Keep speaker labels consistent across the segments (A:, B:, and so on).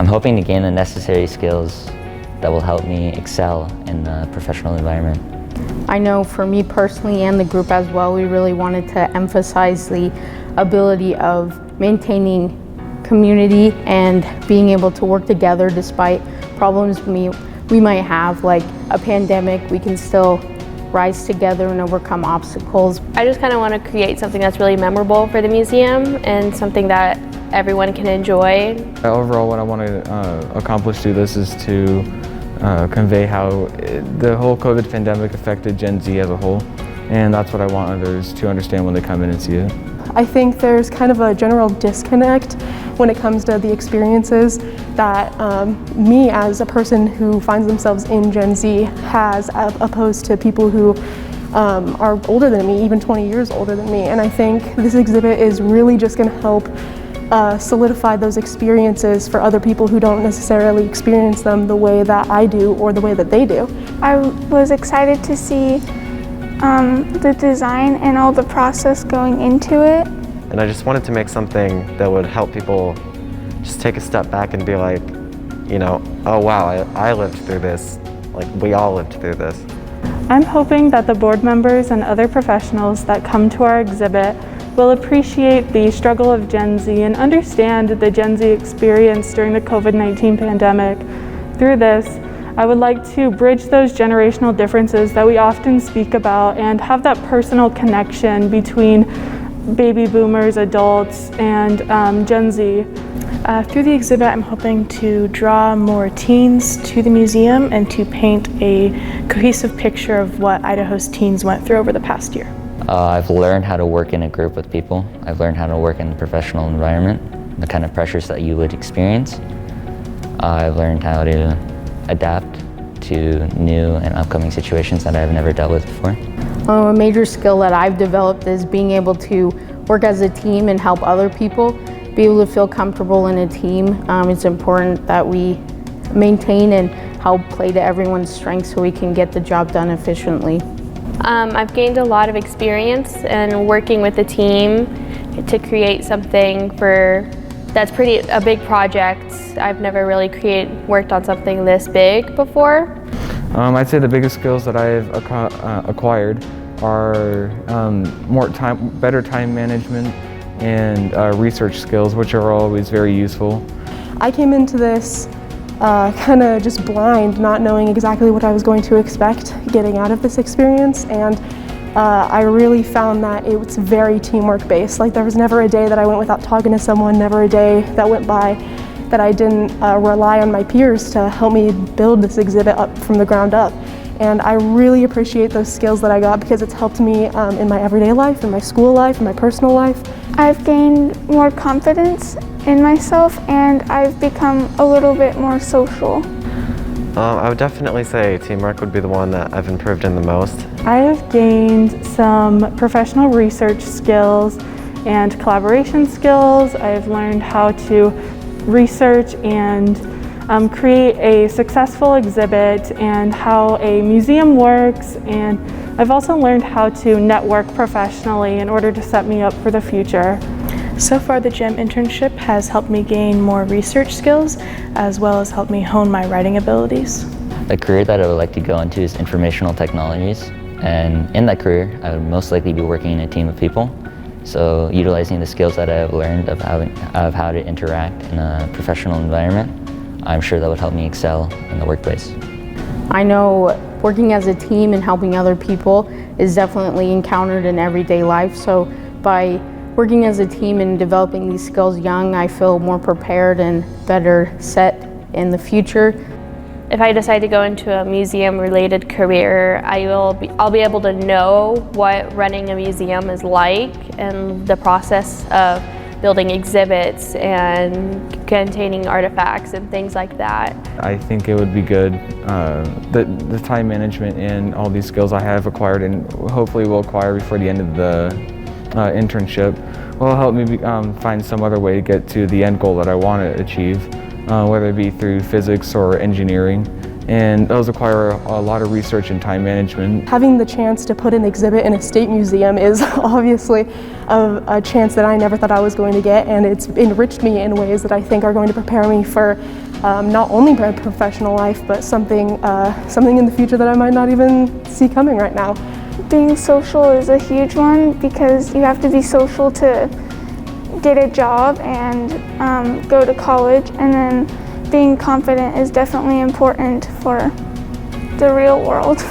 A: hoping to gain the necessary skills that will help me excel in the professional environment.
B: I know for me personally and the group as well, we really wanted to emphasize the ability of maintaining community and being able to work together despite problems we might have, like a pandemic. We can still rise together and overcome obstacles.
C: I just kind of want to create something that's really memorable for the museum and something that everyone can enjoy.
D: Overall, what I want to accomplish through this is to convey how the whole COVID pandemic affected Gen Z as a whole, and that's what I want others to understand when they come in and see it.
E: I think there's kind of a general disconnect when it comes to the experiences that me as a person who finds themselves in Gen Z has, opposed to people who are older than me, even 20 years older than me. And I think this exhibit is really just going to help solidify those experiences for other people who don't necessarily experience them the way that I do or the way that they do.
F: I was excited to see the design and all the process going into it.
G: And I just wanted to make something that would help people just take a step back and be like, you know, oh wow, I lived through this. Like, we all lived through this.
H: I'm hoping that the board members and other professionals that come to our exhibit will appreciate the struggle of Gen Z and understand the Gen Z experience during the COVID-19 pandemic. Through this, I would like to bridge those generational differences that we often speak about and have that personal connection between baby boomers, adults, and Gen Z.
I: Through the exhibit, I'm hoping to draw more teens to the museum and to paint a cohesive picture of what Idaho's teens went through over the past year.
A: I've learned how to work in a group with people. I've learned how to work in a professional environment, the kind of pressures that you would experience. I've learned how to adapt to new and upcoming situations that I've never dealt with before.
B: A major skill that I've developed is being able to work as a team and help other people, be able to feel comfortable in a team. It's important that we maintain and help play to everyone's strengths so we can get the job done efficiently.
C: I've gained a lot of experience in working with a team to create something that's a big project. I've never really worked on something this big before.
D: I'd say the biggest skills that I've acquired are better time management and research skills, which are always very useful.
E: I came into this kind of just blind, not knowing exactly what I was going to expect getting out of this experience, and I really found that it was very teamwork based. Like, there was never a day that I went without talking to someone, never a day that went by that I didn't rely on my peers to help me build this exhibit up from the ground up. And I really appreciate those skills that I got because it's helped me in my everyday life, in my school life, in my personal life.
F: I've gained more confidence in myself and I've become a little bit more social.
G: I would definitely say teamwork would be the one that I've improved in the most.
H: I have gained some professional research skills and collaboration skills. I've learned how to research and create a successful exhibit and how a museum works, and I've also learned how to network professionally in order to set me up for the future.
I: So far, the GEM internship has helped me gain more research skills as well as helped me hone my writing abilities.
A: The career that I would like to go into is informational technologies, and in that career I would most likely be working in a team of people. So utilizing the skills that I have learned of how to interact in a professional environment, I'm sure that would help me excel in the workplace.
B: I know working as a team and helping other people is definitely encountered in everyday life. So by working as a team and developing these skills young, I feel more prepared and better set in the future.
C: If I decide to go into a museum-related career, I'll be able to know what running a museum is like and the process of building exhibits and containing artifacts and things like that.
D: I think it would be good, the time management and all these skills I have acquired and hopefully will acquire before the end of the internship will help me find some other way to get to the end goal that I want to achieve, whether it be through physics or engineering. And those require a lot of research and time management.
E: Having the chance to put an exhibit in a state museum is obviously a chance that I never thought I was going to get, and it's enriched me in ways that I think are going to prepare me for not only my professional life, but something in the future that I might not even see coming right now.
F: Being social is a huge one because you have to be social to get a job and go to college, and then being confident is definitely important for the real world.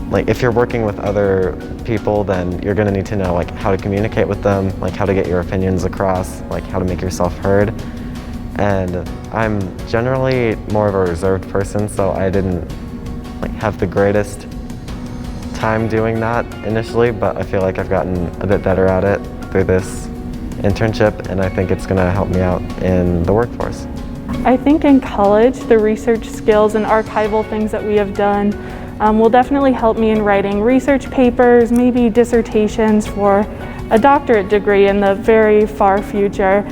G: Like if you're working with other people, then you're gonna need to know like how to communicate with them, like how to get your opinions across, like how to make yourself heard. And I'm generally more of a reserved person, so I didn't like have the greatest time doing that initially, but I feel like I've gotten a bit better at it through this internship, and I think it's gonna help me out in the workforce.
H: I think in college, the research skills and archival things that we have done will definitely help me in writing research papers, maybe dissertations for a doctorate degree in the very far future.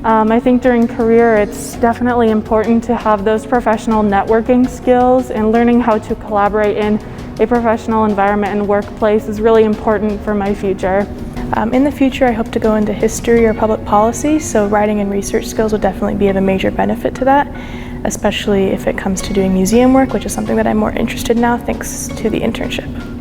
H: I think during career, it's definitely important to have those professional networking skills, and learning how to collaborate in a professional environment and workplace is really important for my future.
I: In the future, I hope to go into history or public policy, so writing and research skills will definitely be of a major benefit to that, especially if it comes to doing museum work, which is something that I'm more interested in now thanks to the internship.